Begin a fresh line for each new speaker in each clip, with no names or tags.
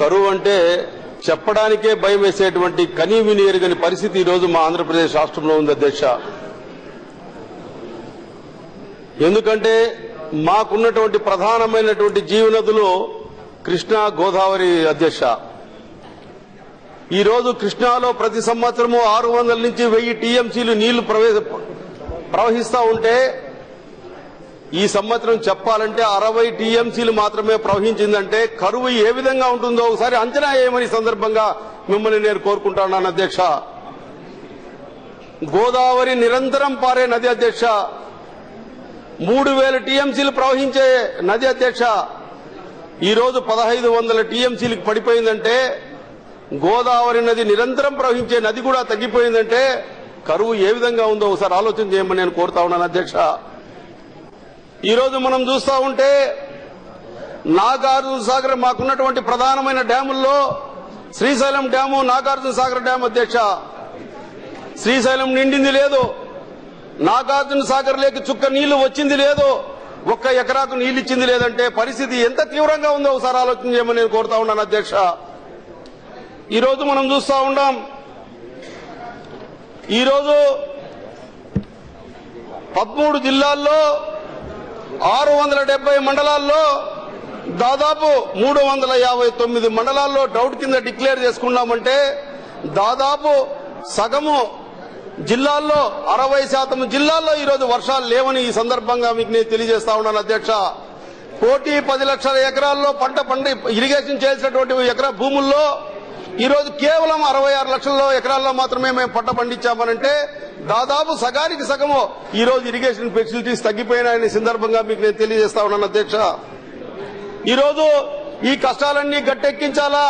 కరువు అంటే చెప్పడానికే భయం వేసేటువంటి కనీవిని ఎరుగని పరిస్థితి ఈ రోజు మా ఆంధ్రప్రదేశ్ రాష్ట్రంలో ఉంది అధ్యక్ష. ఎందుకంటే మాకున్నటువంటి ప్రధానమైనటువంటి జీవనదులు కృష్ణా, గోదావరి అధ్యక్ష. ఈ రోజు కృష్ణాలో ప్రతి సంవత్సరము 600 నుంచి 1000 టీఎంసీలు నీళ్లు ప్రవహిస్తా ఉంటే ఈ సంవత్సరం చెప్పాలంటే 60 టీఎంసీలు మాత్రమే ప్రవహించిందంటే కరువు ఏ విధంగా ఉంటుందో ఒకసారి అంచనా వేయమని సందర్భంగా మిమ్మల్ని నేను కోరుకుంటున్నాను అధ్యక్ష. గోదావరి నిరంతరం పారే నది అధ్యక్ష. 3000 టీఎంసీలు ప్రవహించే నది అధ్యక్ష. ఈ రోజు 1500 టీఎంసీలకు పడిపోయిందంటే గోదావరి నది నిరంతరం ప్రవహించే నది కూడా తగ్గిపోయిందంటే కరువు ఏ విధంగా ఉందో ఒకసారి ఆలోచన చేయమని నేను కోరుతా ఉన్నాను అధ్యక్ష. ఈ రోజు మనం చూస్తా ఉంటే నాగార్జున సాగర్ మాకున్నటువంటి ప్రధానమైన డ్యాముల్లో శ్రీశైలం డ్యాము, నాగార్జున సాగర్ డ్యాము అధ్యక్ష. శ్రీశైలం నిండింది లేదు, నాగార్జున సాగర్ లేక చుక్క నీళ్లు వచ్చింది లేదు, 1 ఎకరాకు నీళ్లు ఇచ్చింది లేదంటే పరిస్థితి ఎంత తీవ్రంగా ఉందో ఒకసారి ఆలోచన చేయమని నేను కోరుతా ఉన్నాను అధ్యక్ష. ఈ రోజు మనం చూస్తా ఉన్నాం, ఈరోజు 13 జిల్లాల్లో 670 మండలాల్లో దాదాపు 359 మండలాల్లో డ్రౌట్ కింద డిక్లేర్ చేసుకున్నామంటే దాదాపు సగము జిల్లాల్లో 60% జిల్లాల్లో ఈరోజు వర్షాలు లేవని ఈ సందర్భంగా మీకు నేను తెలియజేస్తా ఉన్నాను అధ్యక్ష. 1,10,00,000 ఎకరాల్లో పంట ఇరిగేషన్ చేసినటువంటి ఎకరా భూముల్లో ఈరోజు కేవలం 66 లక్షల ఎకరాల్లో మాత్రమే మేము పంట పండించామనంటే దాదాపు సగానికి సగము ఈరోజు ఇరిగేషన్ ఫెసిలిటీస్ తగ్గిపోయినాయని సందర్భంగా మీకు నేను తెలియజేస్తా ఉన్నాను అధ్యక్ష. ఈరోజు ఈ కష్టాలన్నీ గట్టెక్కించాలా,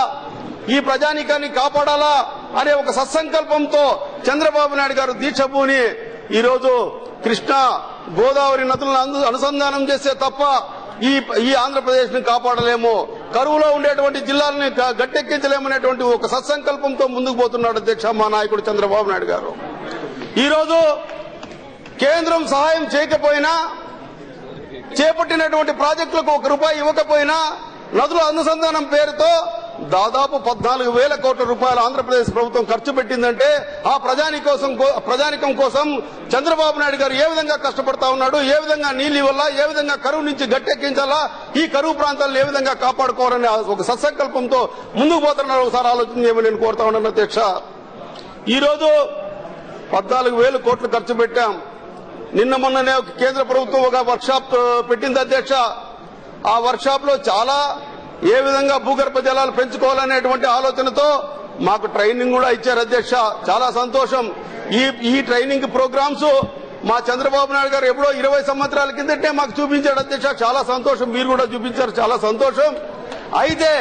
ఈ ప్రజానీకాన్ని కాపాడాలా అనే ఒక సత్సంకల్పంతో చంద్రబాబు నాయుడు గారు దీక్షభూని ఈరోజు కృష్ణా, గోదావరి నదులను అనుసంధానం చేస్తే తప్ప ఈ ఆంధ్రప్రదేశ్ ని కాపాడలేము, కరువులో ఉండేటువంటి జిల్లాలని గట్టెక్కించలేమనేటువంటి ఒక సత్సంకల్పంతో ముందుకు పోతున్నాడు అధ్యక్ష మా నాయకుడు చంద్రబాబు నాయుడు గారు. ఈరోజు కేంద్రం సహాయం చేయకపోయినా, చేపట్టినటువంటి ప్రాజెక్టులకు ₹1 ఇవ్వకపోయినా నదుల అనుసంధానం పేరుతో దాదాపు 14,000 కోట్ల రూపాయలు ఆంధ్రప్రదేశ్ ప్రభుత్వం ఖర్చు పెట్టిందంటే ఆ ప్రజానికం కోసం చంద్రబాబు నాయుడు గారు ఏ విధంగా కష్టపడతా ఉన్నాడు, ఏ విధంగా నీళ్లు ఇవ్వాలా, ఏ విధంగా కరువు నుంచి గట్టెక్కించాలా, ఈ కరువు ప్రాంతాలను ఏ విధంగా కాపాడుకోవాలనే ఒక సత్సంకల్పంతో ముందుకు పోతున్నారు. ఒకసారి ఆలోచన చేయమని నేను కోరుతా ఉన్నాను అధ్యక్ష. ఈ రోజు 14,000 కోట్లు ఖర్చు పెట్టాం. నిన్న మొన్ననే కేంద్ర ప్రభుత్వం ఒక వర్క్షాప్ పెట్టింది అధ్యక్ష. ఆ వర్క్షాప్ లో చాలా ఏ విధంగా భూగర్భ జలాలు పెంచుకోవాలనేటువంటి ఆలోచనతో మాకు ట్రైనింగ్ కూడా ఇచ్చారు అధ్యక్ష. చాలా సంతోషం. ఈ ట్రైనింగ్ ప్రోగ్రామ్స్ మా చంద్రబాబు నాయుడు గారు ఎప్పుడో 20 సంవత్సరాల కిందటే మాకు చూపించాడు అధ్యక్ష. చాలా సంతోషం, మీరు కూడా చూపించారు, చాలా సంతోషం. అయితే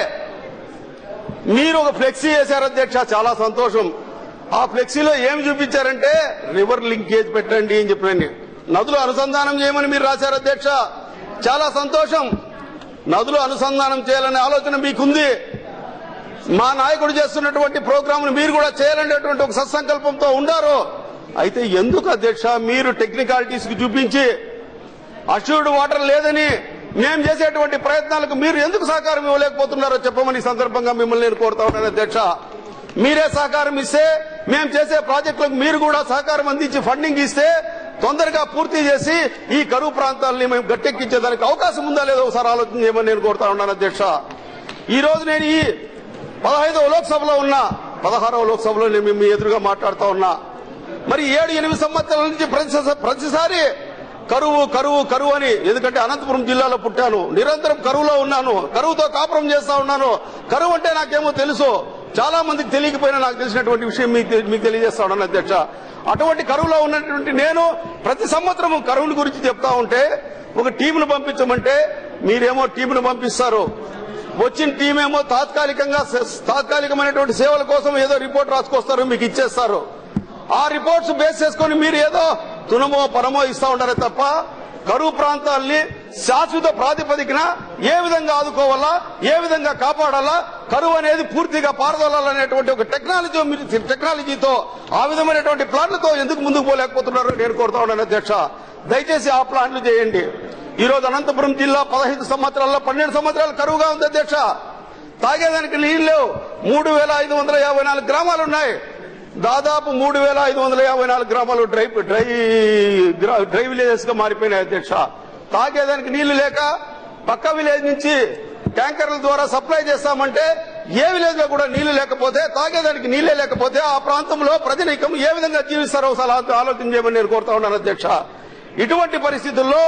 మీరు ఒక ఫ్లెక్సీ చేశారు అధ్యక్ష, చాలా సంతోషం. ఆ ఫ్లెక్సీలో ఏమి చూపించారంటే రివర్ లింకేజ్ పెట్టండి అని చెప్పండి, నదులు అనుసంధానం చేయమని మీరు రాశారు అధ్యక్ష. చాలా సంతోషం. నదులు అనుసంధానం చేయాలనే ఆలోచన మీకుంది. మా నాయకుడు చేస్తున్నటువంటి ప్రోగ్రామ్ మీరు కూడా చేయాలనేటువంటి ఒక సత్సంకల్పంతో ఉండారు. అయితే ఎందుకు అధ్యక్ష మీరు టెక్నికాలిటీస్ కి చూపించి అష్యూర్డ్ వాటర్ లేదని మేము చేసేటువంటి ప్రయత్నాలకు మీరు ఎందుకు సహకారం ఇవ్వలేకపోతున్నారో చెప్పమని సందర్భంగా మిమ్మల్ని నేను కోరుతా ఉన్నాను అధ్యక్ష. మీరే సహకారం ఇస్తే, మేము చేసే ప్రాజెక్టులకు మీరు కూడా సహకారం అందించి ఫండింగ్ ఇస్తే తొందరగా పూర్తి చేసి ఈ కరువు ప్రాంతాలని మేము గట్టెక్కించేదానికి అవకాశం ఉందా లేదో ఒకసారి ఆలోచన చేయమని నేను కోరుతా ఉన్నాను అధ్యక్ష. ఈ రోజు నేను ఈ 15వ లోక్సభలో ఉన్నా, 16వ లోక్సభలో నేను మీ ఎదురుగా మాట్లాడుతూ ఉన్నా. మరి 7-8 సంవత్సరాల నుంచి ప్రతిసారి కరువు కరువు కరువు అని, ఎందుకంటే అనంతపురం జిల్లాలో పుట్టాను, నిరంతరం కరువులో ఉన్నాను, కరువుతో కాపురం చేస్తా ఉన్నాను. కరువు అంటే నాకేమో తెలుసు, చాలా మందికి తెలియకపోయినా నాకు తెలిసినటువంటి విషయం మీకు తెలియజేస్తా ఉన్నాను అధ్యక్ష. అటువంటి కరువులో ఉన్నటువంటి నేను ప్రతి సంవత్సరం కరువుని గురించి చెప్తా ఉంటే ఒక టీంను పంపించమంటే మీరేమో టీంను పంపిస్తారు, వచ్చిన టీం ఏమో తాత్కాలికమైనటువంటి సేవల కోసం ఏదో రిపోర్ట్ రాసుకొస్తారు, మీకు ఇచ్చేస్తారు. ఆ రిపోర్ట్స్ బేస్ చేసుకుని మీరు ఏదో తునమో పరమో ఇస్తా ఉంటారే తప్ప కరువు ప్రాంతాల్ని శాశ్వత ప్రాతిపదికన ఏ విధంగా ఆదుకోవాలా, ఏ విధంగా కాపాడాలా, కరువు అనేది పూర్తిగా పారదోలాలనేటువంటి ఒక టెక్నాలజీతో ఆ విధమైనటువంటి ప్లాన్లతో ఎందుకు ముందుకు పోలేకపోతున్నారో నేను కోరుతా ఉన్నాను అధ్యక్ష. దయచేసి ఆ ప్లాన్లు చేయండి. ఈ రోజు అనంతపురం జిల్లా 15 సంవత్సరాల్లో 12 సంవత్సరాలు కరువుగా ఉంది అధ్యక్ష. తాగేదానికి నీళ్లు లేవు. 3,554 గ్రామాలు ఉన్నాయి. దాదాపు 3,554 గ్రామాలు డ్రై విలేజెస్ గా మారిపోయినాయి అధ్యక్ష. తాగేదానికి నీళ్లు లేక పక్క విలేజ్ నుంచి ట్యాంకర్ల ద్వారా సప్లై చేస్తామంటే ఏ విలేజ్ లో కూడా నీళ్లు లేకపోతే, తాగేదానికి నీళ్లే లేకపోతే ఆ ప్రాంతంలో ప్రజానీకం ఏ విధంగా జీవిస్తారో ఒకసారి ఆలోచన చేయమని నేను కోరుతా ఉన్నాను అధ్యక్ష. ఇటువంటి పరిస్థితుల్లో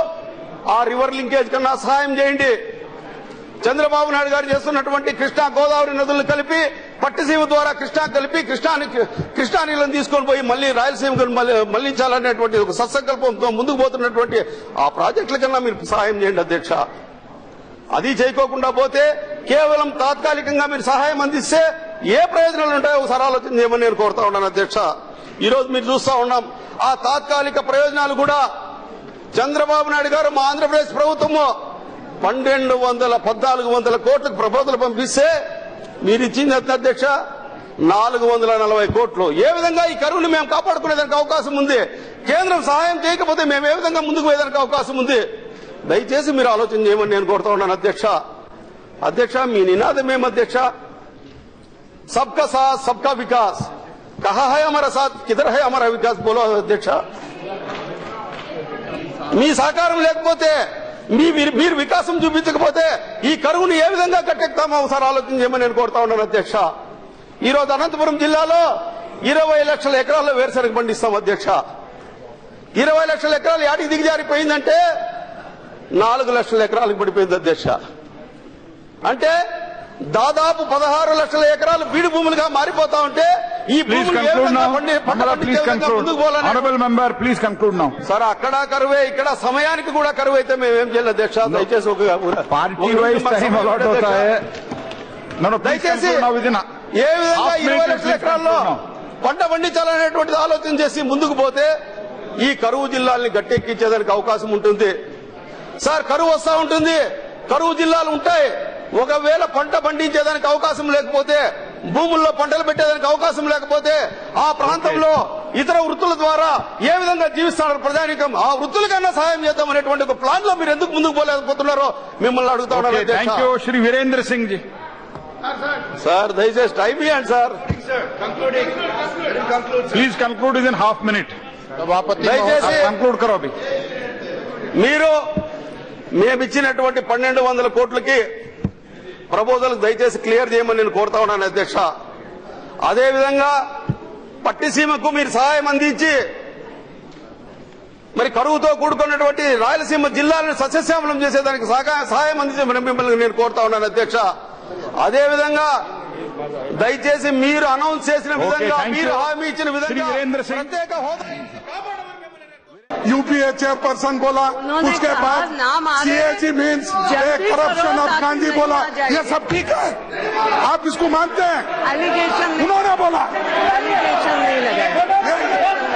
ఆ రివర్ లింకేజ్ కన్నా సహాయం చేయండి. చంద్రబాబు నాయుడు గారు చేస్తున్నటువంటి కృష్ణా గోదావరి నదులను కలిపి పట్టిసీమ ద్వారా కృష్ణా కలిపి కృష్ణా నీళ్లను తీసుకొని పోయి మళ్లీ రాయలసీమకు మళ్లించాలనేటువంటి ఒక సత్సంకల్పంతో ముందుకు పోతున్నటువంటి ఆ ప్రాజెక్టుల కన్నా మీరు సహాయం చేయండి అధ్యక్ష. అది చేయకోకుండా పోతే కేవలం తాత్కాలికంగా మీరు సహాయం అందిస్తే ఏ ప్రయోజనాలు ఉంటాయో ఒకసారి ఆలోచన చేయమని నేను కోరుతా ఉన్నాను అధ్యక్ష. ఈ రోజు మీరు చూస్తా ఉన్నాం ఆ తాత్కాలిక ప్రయోజనాలు కూడా చంద్రబాబు నాయుడు గారు మా ఆంధ్రప్రదేశ్ ప్రభుత్వము 1,200-1,400 కోట్లకు ప్రపోజల్ పంపిస్తే మీరు ఇచ్చింది అధ్యక్ష 440 కోట్లు. ఏ విధంగా ఈ కరువును మేము కాపాడుకునేదానికి అవకాశం ఉంది? కేంద్రం సహాయం చేయకపోతే మేము ఏ విధంగా ముందుకు పోయేదానికి అవకాశం ఉంది? దయచేసి మీరు ఆలోచన చేయమని నేను కోరుతా ఉన్నాను అధ్యక్ష. అధ్యక్ష, మీ నినాదం ఏం అధ్యక్ష? సబ్కా సాత్ సబ్కా వికాస్, కహా హై హమారా సాత్, కిధర్ హై హమారా వికాస్ బోలో అధ్యక్ష. మీ సహకారం లేకపోతే, మీరు వికాసం చూపించకపోతే ఈ కరువును ఏ విధంగా కట్టెక్తామో ఒకసారి ఆలోచన చేయమని నేను కోరుతా ఉన్నాను అధ్యక్ష. ఈ రోజు అనంతపురం జిల్లాలో 20 లక్షల ఎకరాల్లో వేరుశనగ పండిస్తాం అధ్యక్ష. 20 లక్షల ఎకరాలు యాటికి దిగజారిపోయిందంటే 4 లక్షల ఎకరాలకు పడిపోయింది అధ్యక్ష. అంటే దాదాపు 16 లక్షల ఎకరాలు బీడు భూములుగా మారిపోతా ఉంటే ఈ భూములు సార్ అక్కడ కరువే, ఇక్కడ సమయానికి కూడా కరువు అయితే మేమేం చేయాలి అధ్యక్ష? దయచేసి దయచేసి ఏ విధంగా 20 లక్షల ఎకరాల్లో పంట పండించాలనేటువంటిది ఆలోచన చేసి ముందుకు పోతే ఈ కరువు జిల్లాల్ని గట్టెక్కించేదానికి అవకాశం ఉంటుంది. సార్ కరువు వస్తా ఉంటుంది, కరువు జిల్లాలు ఉంటాయి. ఒకవేళ పంట పండించేదానికి అవకాశం లేకపోతే, భూముల్లో పంటలు పెట్టేదానికి అవకాశం లేకపోతే ఆ ప్రాంతంలో ఇతర వృత్తుల ద్వారా ఏ విధంగా జీవిస్తారో ప్రజానీకం, ఆ వృత్తులకన్నా సహాయం చేద్దాం అనేటువంటి ఒక ప్లాన్ లో మీరు ఎందుకు ముందుకు పోలేకపోతున్నారో మిమ్మల్ని అడుగుతా ఉన్నాను.
శ్రీ వీరేంద్ర సింగ్ జీ
సార్ దయచేసి టైం ఇవ్వండి sir.
Please conclude in half minute.
దయచేసి
కంక్లూడ్ కరో.
మీరు మేమిచ్చినటువంటి 1,200 కోట్లకి ప్రపోజల్ దయచేసి క్లియర్ చేయమని నేను కోరుతా ఉన్నాను అధ్యక్ష. అదేవిధంగా పట్టిసీమకు మీరు సహాయం అందించి మరి కరువుతో కూడుకున్నటువంటి రాయలసీమ జిల్లాలను సస్యశ్యామలం చేసేదానికి సహాయం అందించమని మిమ్మల్ని నేను కోరుతా ఉన్నాను అధ్యక్ష. అదేవిధంగా దయచేసి మీరు అనౌన్స్ చేసిన విధంగా, మీరు హామీ ఇచ్చిన విధంగా ప్రత్యేక హోదా
यूपीए चेयरपर्सन बोला, उसके बाद CAG means corruption of Gandhi बोला, ये सब ठीक है? आप इसको मानते हैं?
एलिगेशन
उन्होंने बोला
नहीं लगाया।